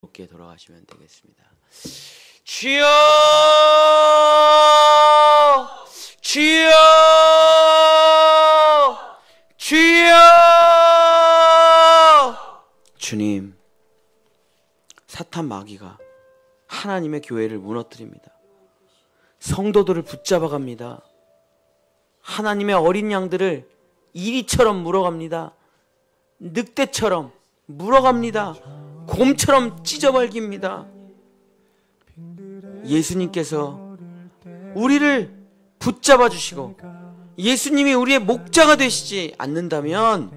높게 돌아가시면 되겠습니다. 주여, 주여, 주여. 주님, 사탄 마귀가 하나님의 교회를 무너뜨립니다. 성도들을 붙잡아갑니다. 하나님의 어린 양들을 이리처럼 물어갑니다. 늑대처럼 물어갑니다. 곰처럼 찢어발깁니다. 예수님께서 우리를 붙잡아 주시고 예수님이 우리의 목자가 되시지 않는다면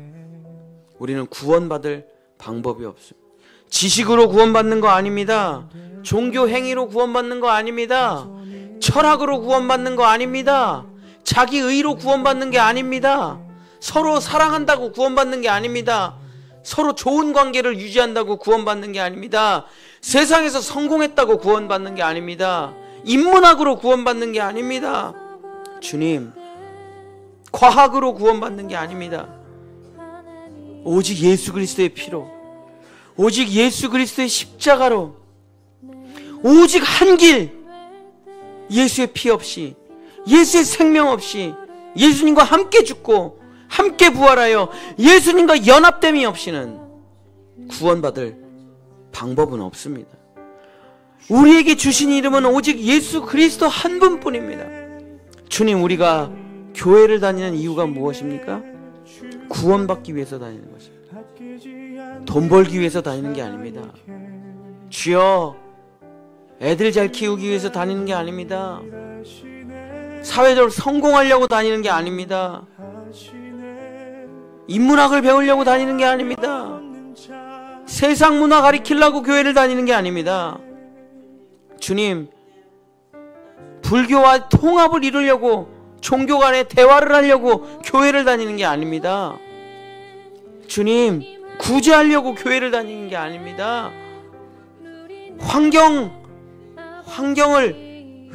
우리는 구원받을 방법이 없습니다. 지식으로 구원받는 거 아닙니다. 종교 행위로 구원받는 거 아닙니다. 철학으로 구원받는 거 아닙니다. 자기 의로 구원받는 게 아닙니다. 서로 사랑한다고 구원받는 게 아닙니다. 서로 좋은 관계를 유지한다고 구원받는 게 아닙니다. 세상에서 성공했다고 구원받는 게 아닙니다. 인문학으로 구원받는 게 아닙니다. 주님, 과학으로 구원받는 게 아닙니다. 오직 예수 그리스도의 피로, 오직 예수 그리스도의 십자가로, 오직 한 길, 예수의 피 없이, 예수의 생명 없이, 예수님과 함께 죽고 함께 부활하여 예수님과 연합됨이 없이는 구원받을 방법은 없습니다. 우리에게 주신 이름은 오직 예수 그리스도 한 분뿐입니다. 주님, 우리가 교회를 다니는 이유가 무엇입니까? 구원받기 위해서 다니는 것입니다. 돈 벌기 위해서 다니는 게 아닙니다. 주여, 애들 잘 키우기 위해서 다니는 게 아닙니다. 사회적으로 성공하려고 다니는 게 아닙니다. 인문학을 배우려고 다니는 게 아닙니다. 세상 문화 가리키려고 교회를 다니는 게 아닙니다. 주님, 불교와 통합을 이루려고, 종교 간에 대화를 하려고 교회를 다니는 게 아닙니다. 주님, 구제하려고 교회를 다니는 게 아닙니다. 환경을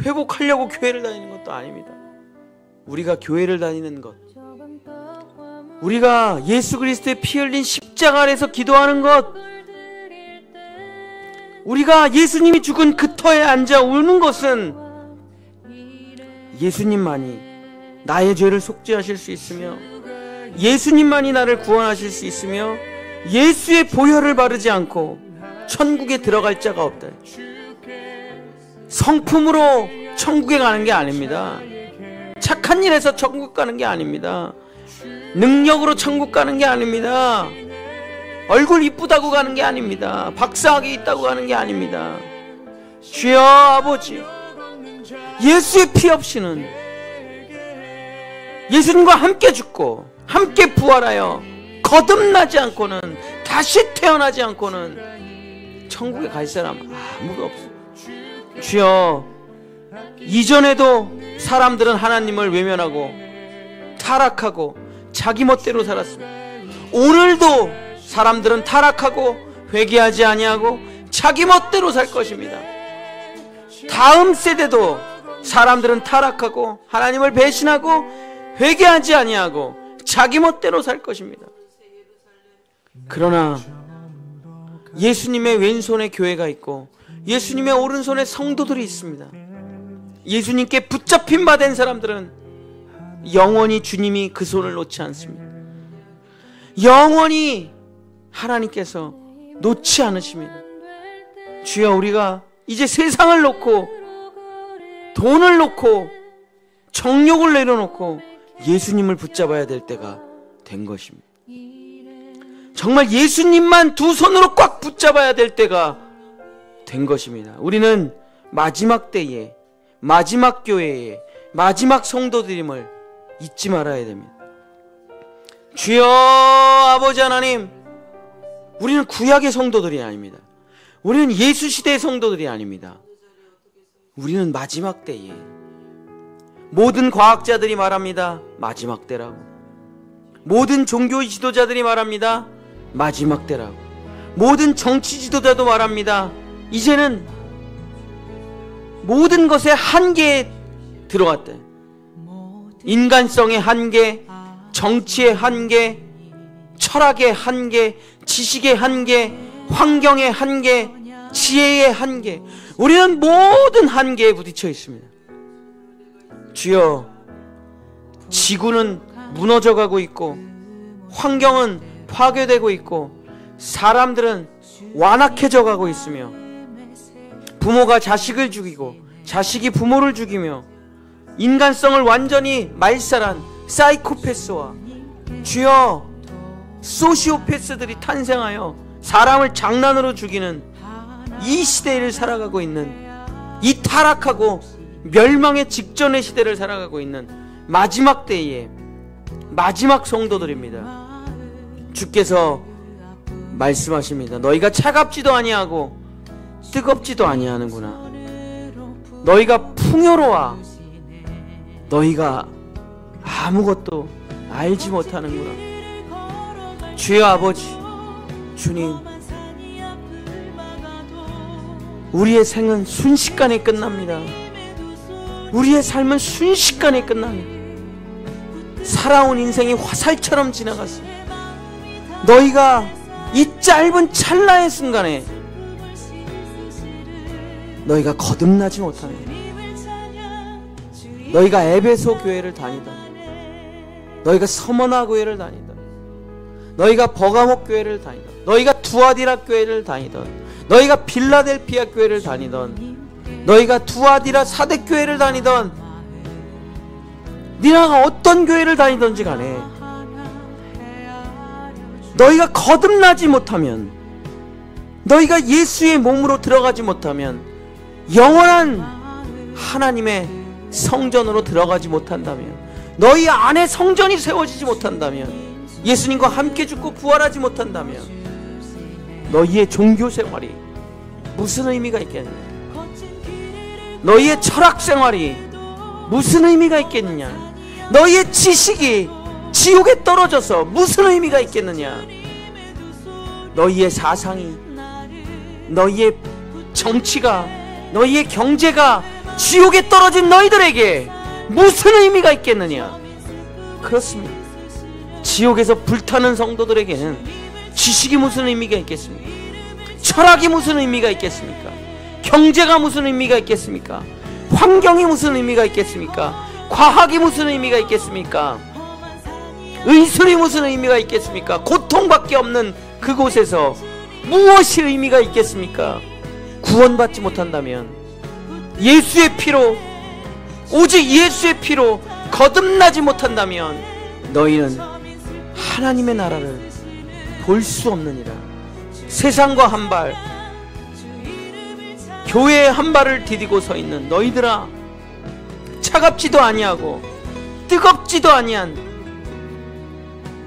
회복하려고 교회를 다니는 것도 아닙니다. 우리가 교회를 다니는 것, 우리가 예수 그리스도의 피 흘린 십자가 아래서 기도하는 것, 우리가 예수님이 죽은 그 터에 앉아 우는 것은 예수님만이 나의 죄를 속죄하실 수 있으며 예수님만이 나를 구원하실 수 있으며 예수의 보혈을 바르지 않고 천국에 들어갈 자가 없다. 성품으로 천국에 가는 게 아닙니다. 착한 일에서 천국 가는 게 아닙니다. 능력으로 천국 가는 게 아닙니다. 얼굴 이쁘다고 가는 게 아닙니다. 박사학위 있다고 가는 게 아닙니다. 주여 아버지, 예수의 피 없이는, 예수님과 함께 죽고 함께 부활하여 거듭나지 않고는, 다시 태어나지 않고는 천국에 갈 사람 아무도 없어요. 주여, 이전에도 사람들은 하나님을 외면하고 타락하고 자기 멋대로 살았습니다. 오늘도 사람들은 타락하고 회개하지 아니하고 자기 멋대로 살 것입니다. 다음 세대도 사람들은 타락하고 하나님을 배신하고 회개하지 아니하고 자기 멋대로 살 것입니다. 그러나 예수님의 왼손에 교회가 있고 예수님의 오른손에 성도들이 있습니다. 예수님께 붙잡힌 바 된 사람들은 영원히 주님이 그 손을 놓지 않습니다. 영원히 하나님께서 놓지 않으십니다. 주여, 우리가 이제 세상을 놓고 돈을 놓고 정욕을 내려놓고 예수님을 붙잡아야 될 때가 된 것입니다. 정말 예수님만 두 손으로 꽉 붙잡아야 될 때가 된 것입니다. 우리는 마지막 때에, 마지막 교회에, 마지막 성도들임을 잊지 말아야 됩니다. 주여 아버지 하나님, 우리는 구약의 성도들이 아닙니다. 우리는 예수 시대의 성도들이 아닙니다. 우리는 마지막 때에, 모든 과학자들이 말합니다. 마지막 때라고. 모든 종교 지도자들이 말합니다. 마지막 때라고. 모든 정치 지도자도 말합니다. 이제는 모든 것의 한계에 들어갔다. 인간성의 한계, 정치의 한계, 철학의 한계, 지식의 한계, 환경의 한계, 지혜의 한계, 우리는 모든 한계에 부딪혀 있습니다. 주여, 지구는 무너져가고 있고 환경은 파괴되고 있고 사람들은 완악해져 가고 있으며 부모가 자식을 죽이고 자식이 부모를 죽이며 인간성을 완전히 말살한 사이코패스와 주여 소시오패스들이 탄생하여 사람을 장난으로 죽이는 이 시대를 살아가고 있는, 이 타락하고 멸망의 직전의 시대를 살아가고 있는 마지막 때의 마지막 성도들입니다. 주께서 말씀하십니다. 너희가 차갑지도 아니하고 뜨겁지도 아니하는구나. 너희가 풍요로워 너희가 아무것도 알지 못하는구나. 주여 아버지, 주님, 우리의 생은 순식간에 끝납니다. 우리의 삶은 순식간에 끝납니다. 살아온 인생이 화살처럼 지나갔습니다. 너희가 이 짧은 찰나의 순간에 너희가 거듭나지 못하면, 너희가 에베소 교회를 다니던, 너희가 서머나 교회를 다니던, 너희가 버가목 교회를 다니던, 너희가 두아디라 교회를 다니던, 너희가 빌라델피아 교회를 다니던, 너희가 두아디라 사대 교회를 다니던, 네가 어떤 교회를 다니든지 간에 너희가 거듭나지 못하면, 너희가 예수의 몸으로 들어가지 못하면, 영원한 하나님의 성전으로 들어가지 못한다면, 너희 안에 성전이 세워지지 못한다면, 예수님과 함께 죽고 부활하지 못한다면 너희의 종교 생활이 무슨 의미가 있겠느냐? 너희의 철학 생활이 무슨 의미가 있겠느냐? 너희의 지식이 지옥에 떨어져서 무슨 의미가 있겠느냐? 너희의 사상이, 너희의 정치가, 너희의 경제가 지옥에 떨어진 너희들에게 무슨 의미가 있겠느냐? 그렇습니다. 지옥에서 불타는 성도들에게는 지식이 무슨 의미가 있겠습니까? 철학이 무슨 의미가 있겠습니까? 경제가 무슨 의미가 있겠습니까? 환경이 무슨 의미가 있겠습니까? 과학이 무슨 의미가 있겠습니까? 의술이 무슨 의미가 있겠습니까? 고통밖에 없는 그곳에서 무엇이 의미가 있겠습니까? 구원받지 못한다면, 예수의 피로, 오직 예수의 피로 거듭나지 못한다면 너희는 하나님의 나라를 볼 수 없느니라. 세상과 한 발, 교회의 한 발을 디디고 서 있는 너희들아, 차갑지도 아니하고 뜨겁지도 아니한,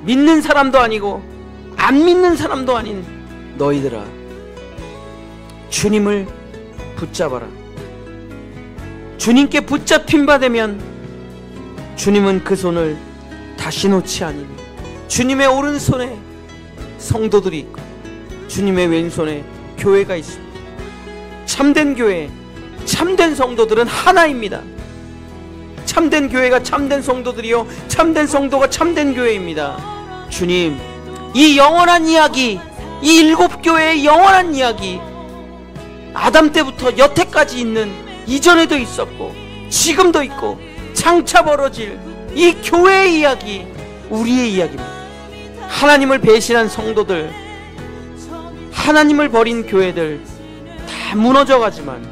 믿는 사람도 아니고 안 믿는 사람도 아닌 너희들아, 주님을 붙잡아라. 주님께 붙잡힌 바 되면 주님은 그 손을 다시 놓지 아니니, 주님의 오른손에 성도들이 있고 주님의 왼손에 교회가 있습니다. 참된 교회, 참된 성도들은 하나입니다. 참된 교회가 참된 성도들이요, 참된 성도가 참된 교회입니다. 주님, 이 영원한 이야기, 이 일곱 교회의 영원한 이야기, 아담 때부터 여태까지 있는, 이전에도 있었고 지금도 있고 장차 벌어질 이 교회의 이야기, 우리의 이야기입니다. 하나님을 배신한 성도들, 하나님을 버린 교회들 다 무너져가지만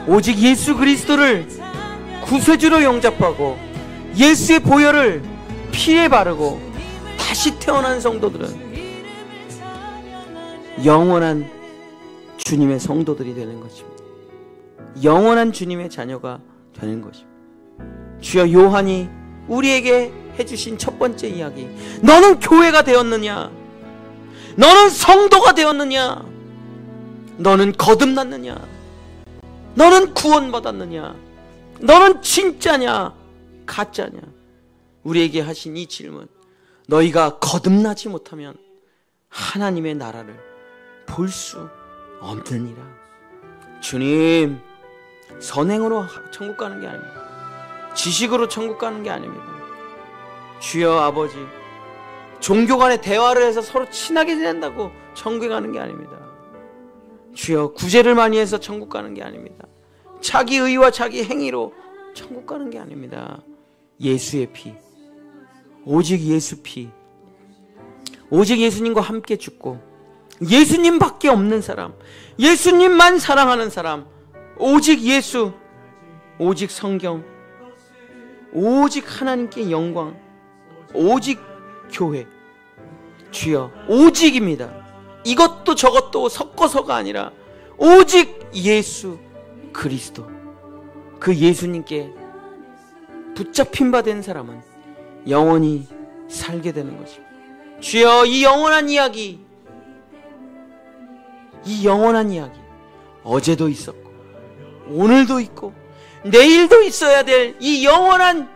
오직 예수 그리스도를 구세주로 영접하고 예수의 보혈을 피에 바르고 다시 태어난 성도들은 영원한 주님의 성도들이 되는 것입니다. 영원한 주님의 자녀가 되는 것입니다. 주여, 요한이 우리에게 해주신 첫 번째 이야기, 너는 교회가 되었느냐? 너는 성도가 되었느냐? 너는 거듭났느냐? 너는 구원받았느냐? 너는 진짜냐? 가짜냐? 우리에게 하신 이 질문, 너희가 거듭나지 못하면 하나님의 나라를 볼 수 없느니라. 주님, 선행으로 천국 가는 게 아닙니다. 지식으로 천국 가는 게 아닙니다. 주여 아버지, 종교 간의 대화를 해서 서로 친하게 지낸다고 천국에 가는 게 아닙니다. 주여, 구제를 많이 해서 천국 가는 게 아닙니다. 자기 의와 자기 행위로 천국 가는 게 아닙니다. 예수의 피, 오직 예수 피, 오직 예수님과 함께 죽고 예수님밖에 없는 사람, 예수님만 사랑하는 사람, 오직 예수, 오직 성경, 오직 하나님께 영광, 오직 교회. 주여, 오직입니다. 이것도 저것도 섞어서가 아니라 오직 예수 그리스도, 그 예수님께 붙잡힌 바 된 사람은 영원히 살게 되는 것입니다. 주여, 이 영원한 이야기, 이 영원한 이야기, 어제도 있었고 오늘도 있고 내일도 있어야 될 이 영원한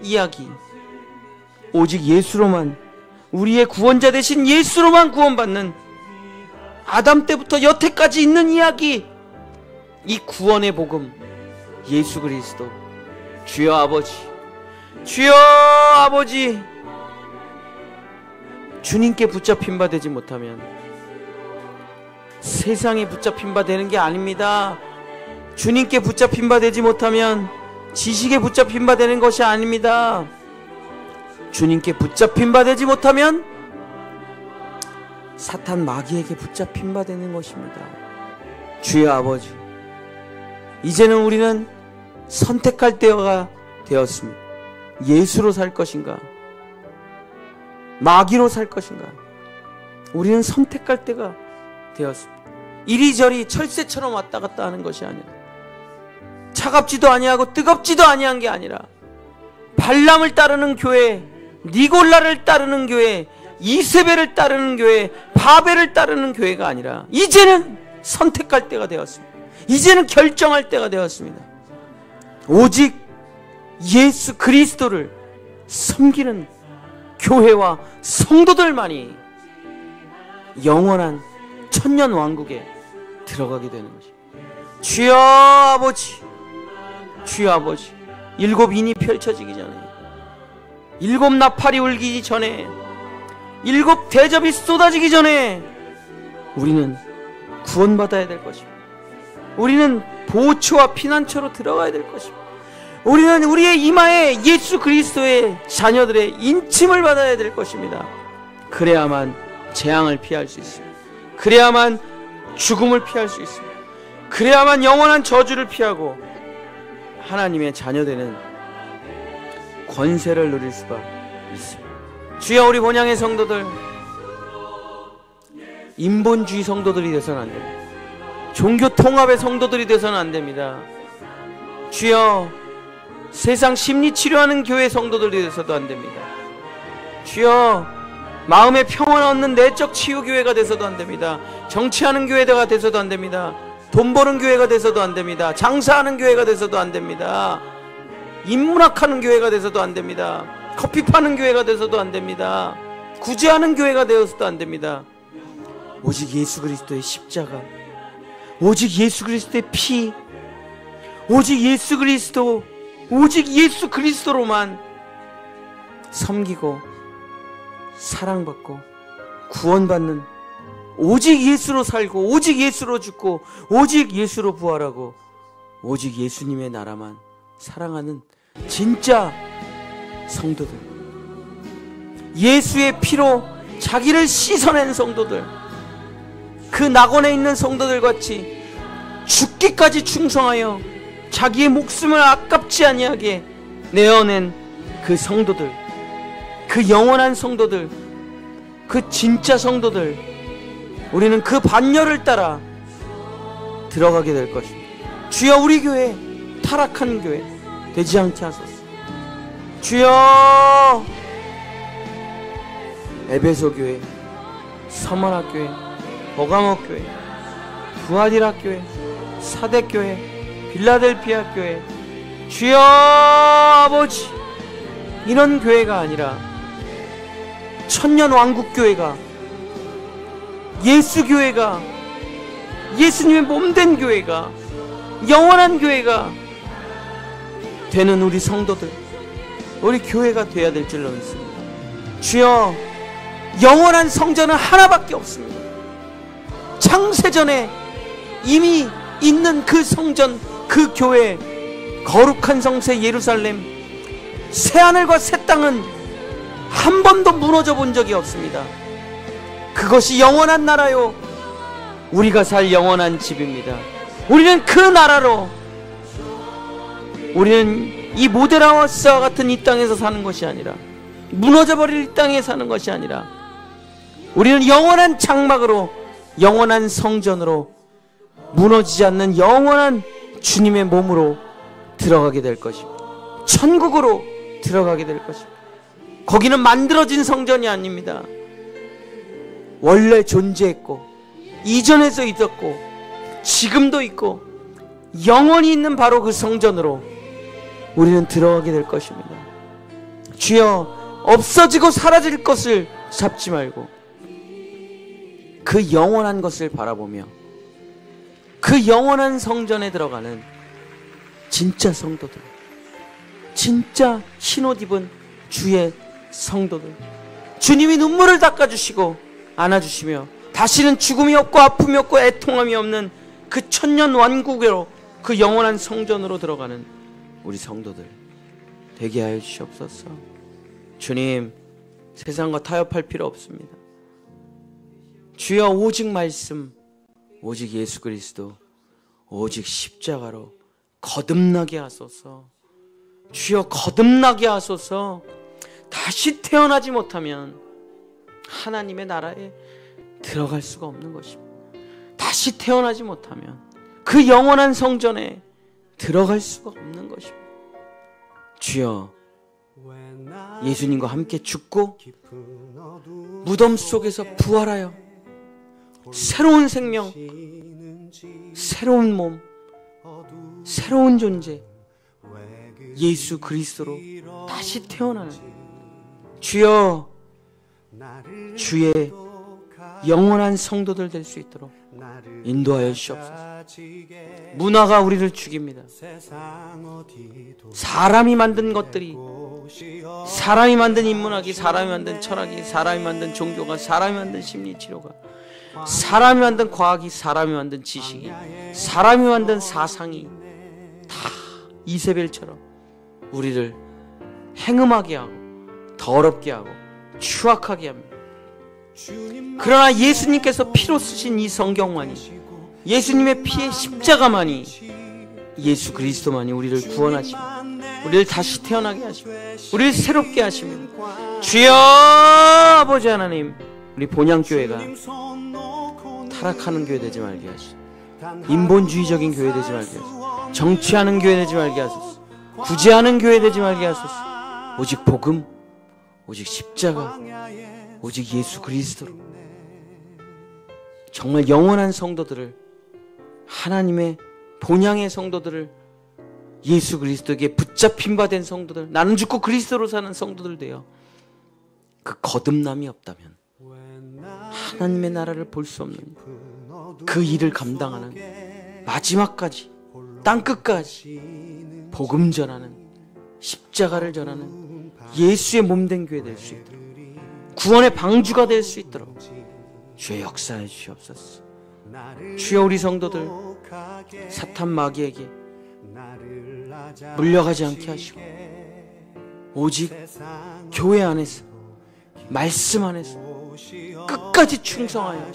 이야기, 오직 예수로만, 우리의 구원자 되신 예수로만 구원받는, 아담 때부터 여태까지 있는 이야기, 이 구원의 복음, 예수 그리스도. 주여 아버지, 주여 아버지, 주님께 붙잡힌 바 되지 못하면 세상에 붙잡힌 바 되는 게 아닙니다. 주님께 붙잡힌 바 되지 못하면 지식에 붙잡힌 바 되는 것이 아닙니다. 주님께 붙잡힌 바 되지 못하면 사탄 마귀에게 붙잡힌 바 되는 것입니다. 주여 아버지, 이제는 우리는 선택할 때가 되었습니다. 예수로 살 것인가, 마귀로 살 것인가, 우리는 선택할 때가 되었습니다. 이리저리 철새처럼 왔다 갔다 하는 것이 아니라, 차갑지도 아니하고 뜨겁지도 아니한 게 아니라, 발람을 따르는 교회, 니골라를 따르는 교회, 이세벨을 따르는 교회, 바벨을 따르는 교회가 아니라 이제는 선택할 때가 되었습니다. 이제는 결정할 때가 되었습니다. 오직 예수 그리스도를 섬기는 교회와 성도들만이 영원한 천년 왕국에 들어가게 되는 것입니다. 주여 아버지, 주여 아버지, 일곱 인이 펼쳐지기 전에, 일곱 나팔이 울기 전에, 일곱 대접이 쏟아지기 전에 우리는 구원받아야 될 것입니다. 우리는 보초와 피난처로 들어가야 될 것입니다. 우리는 우리의 이마에 예수 그리스도의 자녀들의 인침을 받아야 될 것입니다. 그래야만 재앙을 피할 수 있습니다. 그래야만 죽음을 피할 수 있습니다. 그래야만 영원한 저주를 피하고 하나님의 자녀되는 권세를 누릴 수가 있습니다. 주여, 우리 본향의 성도들, 인본주의 성도들이 되서는 안 됩니다. 종교 통합의 성도들이 되서는 안 됩니다. 주여, 세상 심리 치료하는 교회 성도들이 되서도 안 됩니다. 주여, 마음의 평안을 얻는 내적 치유 교회가 돼서도 안 됩니다. 정치하는 교회가 돼서도 안 됩니다. 돈 버는 교회가 돼서도 안 됩니다. 장사하는 교회가 돼서도 안 됩니다. 인문학하는 교회가 돼서도 안 됩니다. 커피 파는 교회가 돼서도 안 됩니다. 구제하는 교회가 되어서도 안 됩니다. 오직 예수 그리스도의 십자가, 오직 예수 그리스도의 피, 오직 예수 그리스도, 오직 예수 그리스도로만 섬기고 사랑받고 구원받는, 오직 예수로 살고 오직 예수로 죽고 오직 예수로 부활하고 오직 예수님의 나라만 사랑하는 진짜 성도들, 예수의 피로 자기를 씻어낸 성도들, 그 낙원에 있는 성도들 같이 죽기까지 충성하여 자기의 목숨을 아깝지 아니하게 내어낸 그 성도들, 그 영원한 성도들, 그 진짜 성도들, 우리는 그 반열을 따라 들어가게 될 것입니다. 주여, 우리 교회 타락한 교회 되지 않게 하소서. 주여, 에베소 교회, 서머나 교회, 버가모 교회, 부하디라 교회, 사대 교회, 빌라델피아 교회, 주여 아버지, 이런 교회가 아니라 천년 왕국 교회가, 예수 교회가, 예수님의 몸된 교회가, 영원한 교회가 되는 우리 성도들, 우리 교회가 되어야 될 줄로 믿습니다. 주여, 영원한 성전은 하나밖에 없습니다. 창세전에 이미 있는 그 성전, 그 교회, 거룩한 성세 예루살렘, 새하늘과 새 땅은 한 번도 무너져 본 적이 없습니다. 그것이 영원한 나라요, 우리가 살 영원한 집입니다. 우리는 그 나라로, 우리는 이 모데라와스와 같은 이 땅에서 사는 것이 아니라, 무너져버릴 이 땅에 사는 것이 아니라, 우리는 영원한 장막으로, 영원한 성전으로, 무너지지 않는 영원한 주님의 몸으로 들어가게 될 것입니다. 천국으로 들어가게 될 것입니다. 거기는 만들어진 성전이 아닙니다. 원래 존재했고, 이전에도 있었고, 지금도 있고, 영원히 있는 바로 그 성전으로 우리는 들어가게 될 것입니다. 주여, 없어지고 사라질 것을 잡지 말고 그 영원한 것을 바라보며 그 영원한 성전에 들어가는 진짜 성도들, 진짜 흰옷 입은 주의 성도들, 주님이 눈물을 닦아주시고 안아주시며 다시는 죽음이 없고 아픔이 없고 애통함이 없는 그 천년 왕국으로, 그 영원한 성전으로 들어가는 우리 성도들 되게 하여 주시옵소서. 주님, 세상과 타협할 필요 없습니다. 주여, 오직 말씀, 오직 예수 그리스도, 오직 십자가로 거듭나게 하소서. 주여, 거듭나게 하소서. 다시 태어나지 못하면 하나님의 나라에 들어갈 수가 없는 것입니다. 다시 태어나지 못하면 그 영원한 성전에 들어갈 수가 없는 것입니다. 주여, 예수님과 함께 죽고 무덤 속에서 부활하여 새로운 생명, 새로운 몸, 새로운 존재, 예수 그리스도로 다시 태어나는 주여, 주의 영원한 성도들 될 수 있도록 인도하여 주시옵소서. 문화가 우리를 죽입니다. 사람이 만든 것들이, 사람이 만든 인문학이, 사람이 만든 철학이, 사람이 만든 종교가, 사람이 만든 심리치료가, 사람이 만든 과학이, 사람이 만든 지식이, 사람이 만든 사상이 다 이세벨처럼 우리를 행음하게 하고 더럽게 하고 추악하게 합니다. 그러나 예수님께서 피로 쓰신 이 성경만이, 예수님의 피의 십자가만이, 예수 그리스도만이 우리를 구원하시고 우리를 다시 태어나게 하시고 우리를 새롭게 하십니다. 주여, 아버지 하나님, 우리 본향교회가 타락하는 교회 되지 말게 하시고 인본주의적인 교회 되지 말게 하소서. 정치하는 교회 되지 말게 하소서. 구제하는 교회 되지 말게 하소서. 오직 복음, 오직 십자가, 오직 예수 그리스도로 정말 영원한 성도들을, 하나님의 본향의 성도들을, 예수 그리스도에게 붙잡힌 바 된 성도들, 나는 죽고 그리스도로 사는 성도들 되어 그 거듭남이 없다면 하나님의 나라를 볼 수 없는 그 일을 감당하는, 마지막까지 땅끝까지 복음 전하는, 십자가를 전하는 예수의 몸된 교회 될 수 있도록, 구원의 방주가 될 수 있도록 주의 역사해 주시옵소서. 주여, 우리 성도들 사탄 마귀에게 물려가지 않게 하시고 오직 교회 안에서, 말씀 안에서 끝까지 충성하여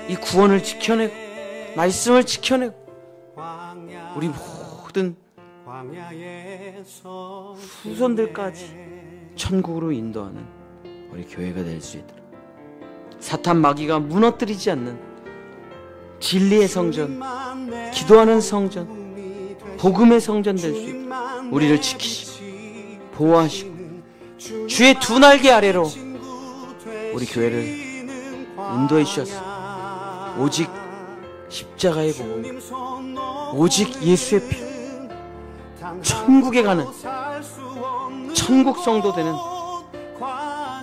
이 구원을 지켜내고 말씀을 지켜내고 우리 모든 후손들까지 천국으로 인도하는 우리 교회가 될 수 있도록, 사탄 마귀가 무너뜨리지 않는 진리의 성전, 기도하는 성전, 복음의 성전 될 수 있도록 우리를 지키시고 보호하시고 주의 두 날개 아래로 우리 교회를 인도해 주셔서 오직 십자가의 복음, 오직 예수의 피, 천국에 가는 천국 성도 되는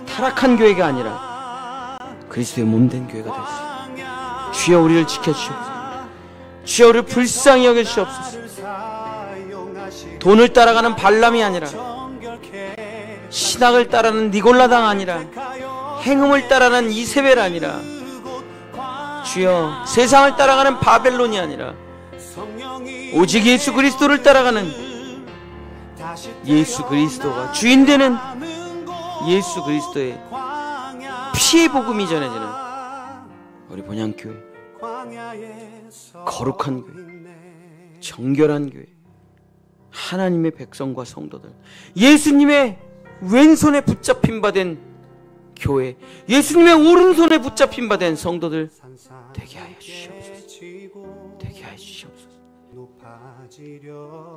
타락한 교회가 아니라 그리스도의 몸된 교회가 될 수 있습니다. 주여, 우리를 지켜주시옵소서. 주여, 우리를 불쌍히 여겨주시옵소서. 돈을 따라가는 발람이 아니라, 신학을 따르는 니골라당 아니라, 행음을 따르는 이세벨 아니라, 주여, 세상을 따라가는 바벨론이 아니라 오직 예수 그리스도를 따라가는 예수 그리스도가 주인 되는 예수 그리스도의 피의 복음이 전해지는 우리 본향교회, 거룩한 교회, 정결한 교회, 하나님의 백성과 성도들, 예수님의 왼손에 붙잡힌 바 된 교회, 예수님의 오른손에 붙잡힌 바 된 성도들 되게 하여 주시옵소서. 되게 하여 주시옵소서.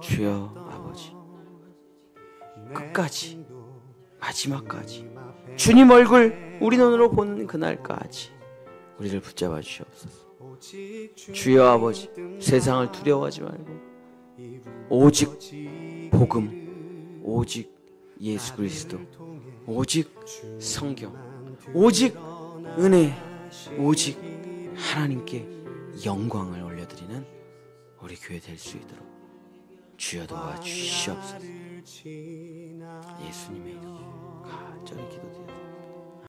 주여 아버지, 끝까지, 마지막까지 주님 얼굴 우리 눈으로 보는 그날까지 우리를 붙잡아 주시옵소서. 주여 아버지, 세상을 두려워하지 말고 오직 복음, 오직 예수 그리스도, 오직 성경, 오직 은혜, 오직 하나님께 영광을 올려드리는 우리 교회 될 수 있도록 주여 도와주시옵소서. 예수님의 이름으로 간절히 기도합니다.